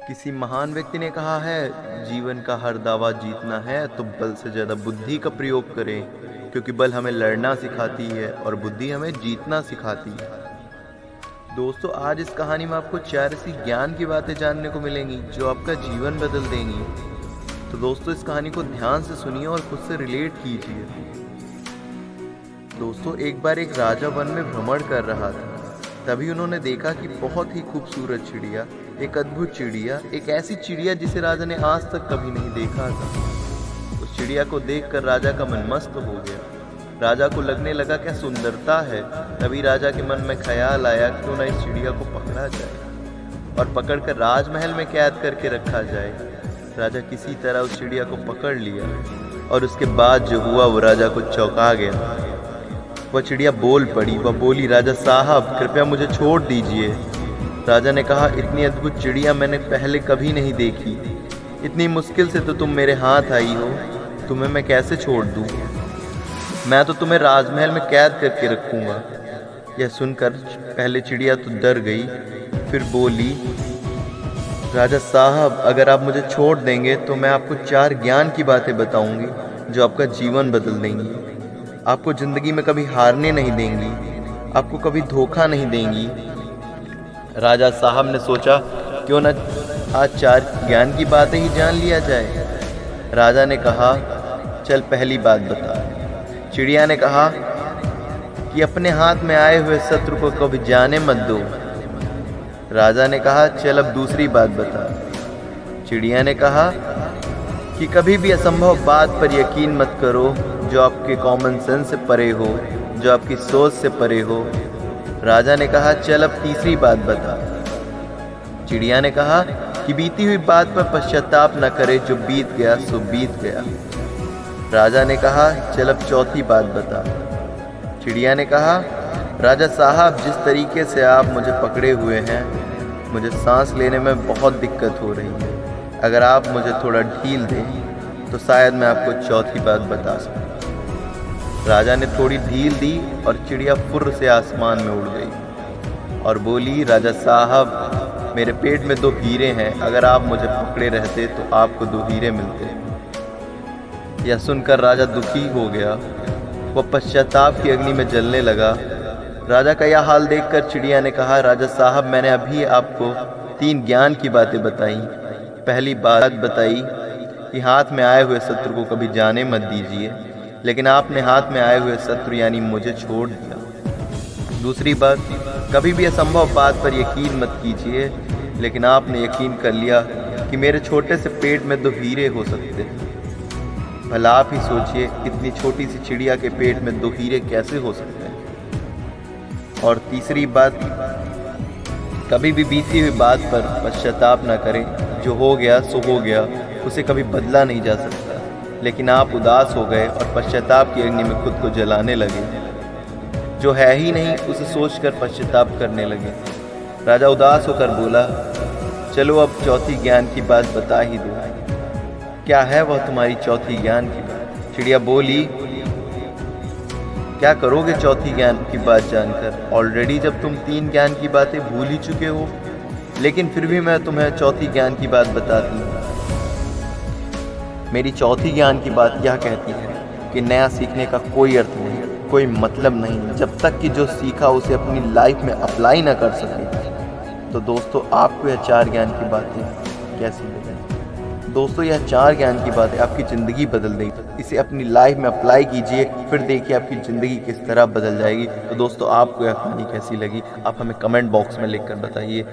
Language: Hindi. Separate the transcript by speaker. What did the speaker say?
Speaker 1: किसी महान व्यक्ति ने कहा है, जीवन का हर दावा जीतना है तो बल से ज़्यादा बुद्धि का प्रयोग करें, क्योंकि बल हमें लड़ना सिखाती है और बुद्धि हमें जीतना सिखाती है। दोस्तों, आज इस कहानी में आपको 4 ऐसी ज्ञान की बातें जानने को मिलेंगी जो आपका जीवन बदल देंगी। तो दोस्तों, इस कहानी को ध्यान से सुनिए और खुद से रिलेट कीजिए। दोस्तों, एक बार एक राजा वन में भ्रमण कर रहा था। तभी उन्होंने देखा कि बहुत ही खूबसूरत चिड़िया, एक अद्भुत चिड़िया, एक ऐसी चिड़िया जिसे राजा ने आज तक कभी नहीं देखा था। उस चिड़िया को देखकर राजा का मन मस्त हो गया। राजा को लगने लगा क्या सुंदरता है। तभी राजा के मन में ख्याल आया क्यों ना इस चिड़िया को पकड़ा जाए और पकड़कर राजमहल में कैद करके रखा जाए। राजा किसी तरह उस चिड़िया को पकड़ लिया और उसके बाद जो हुआ वो राजा को चौंका गया। वह चिड़िया बोल पड़ी। वह बोली, राजा साहब कृपया मुझे छोड़ दीजिए। राजा ने कहा, इतनी अद्भुत चिड़िया मैंने पहले कभी नहीं देखी। इतनी मुश्किल से तो तुम मेरे हाथ आई हो, तुम्हें मैं कैसे छोड़ दूं? मैं तो तुम्हें राजमहल में कैद करके रखूंगा। यह सुनकर पहले चिड़िया तो डर गई, फिर बोली, राजा साहब अगर आप मुझे छोड़ देंगे तो मैं आपको 4 ज्ञान की बातें बताऊंगी जो आपका जीवन बदल देंगी। आपको जिंदगी में कभी हारने नहीं देंगी, आपको कभी धोखा नहीं देंगी। राजा साहब ने सोचा, क्यों न आज 4 ज्ञान की बातें ही जान लिया जाए। राजा ने कहा, चल पहली बात बता। चिड़िया ने कहा कि अपने हाथ में आए हुए शत्रु को कभी जाने मत दो। राजा ने कहा, चल अब दूसरी बात बता। चिड़िया ने कहा कि कभी भी असंभव बात पर यकीन मत करो जो आपके कॉमन सेंस से परे हो, जो आपकी सोच से परे हो। राजा ने कहा, चल अब तीसरी बात बता। चिड़िया ने कहा कि बीती हुई बात पर पश्चाताप न करे, जो बीत गया सो बीत गया। राजा ने कहा, चल अब चौथी बात बता। चिड़िया ने कहा, राजा साहब जिस तरीके से आप मुझे पकड़े हुए हैं, मुझे सांस लेने में बहुत दिक्कत हो रही है। अगर आप मुझे थोड़ा ढील दें तो शायद मैं आपको चौथी बात बता सकूं। राजा ने थोड़ी ढील दी और चिड़िया फुर्र से आसमान में उड़ गई और बोली, राजा साहब मेरे पेट में 2 हीरे हैं। अगर आप मुझे पकड़े रहते तो आपको 2 हीरे मिलते। यह सुनकर राजा दुखी हो गया। वह पश्चाताप की अग्नि में जलने लगा। राजा का यह हाल देखकर चिड़िया ने कहा, राजा साहब मैंने अभी आपको 3 ज्ञान की बातें बताई। पहली बात बताई कि हाथ में आए हुए शत्रु को कभी जाने मत दीजिए, लेकिन आपने हाथ में आए हुए शत्रु यानी मुझे छोड़ दिया। दूसरी बात, कभी भी असंभव बात पर यकीन मत कीजिए, लेकिन आपने यकीन कर लिया कि मेरे छोटे से पेट में 2 हीरे हो सकते हैं। भला आप ही सोचिए, इतनी छोटी सी चिड़िया के पेट में 2 हीरे कैसे हो सकते हैं। और तीसरी बात, कभी भी बीती हुई बात पर पश्चाताप न करें। जो हो गया सो हो गया, उसे कभी बदला नहीं जा सकता। लेकिन आप उदास हो गए और पश्चाताप की अग्नि में खुद को जलाने लगे। जो है ही नहीं उसे सोचकर पश्चाताप करने लगे। राजा उदास होकर बोला, चलो अब चौथी ज्ञान की बात बता ही दो। क्या है वह तुम्हारी चौथी ज्ञान की बात? चिड़िया बोली, क्या करोगे चौथी ज्ञान की बात जानकर? ऑलरेडी जब तुम 3 ज्ञान की बातें भूल ही चुके हो, लेकिन फिर भी मैं तुम्हें चौथी ज्ञान की बात बताती हूँ। मेरी चौथी ज्ञान की बात यह कहती है कि नया सीखने का कोई अर्थ नहीं, कोई मतलब नहीं, जब तक कि जो सीखा उसे अपनी लाइफ में अप्लाई ना कर सके। तो दोस्तों, आपको यह 4 ज्ञान की बातें कैसी लगी? दोस्तों, यह 4 ज्ञान की बातें आपकी ज़िंदगी बदल देगी। इसे अपनी लाइफ में अप्लाई कीजिए, फिर देखिए आपकी ज़िंदगी किस तरह बदल जाएगी। तो दोस्तों, आपको यह कहानी कैसी लगी आप हमें कमेंट बॉक्स में लिखकर बताइए।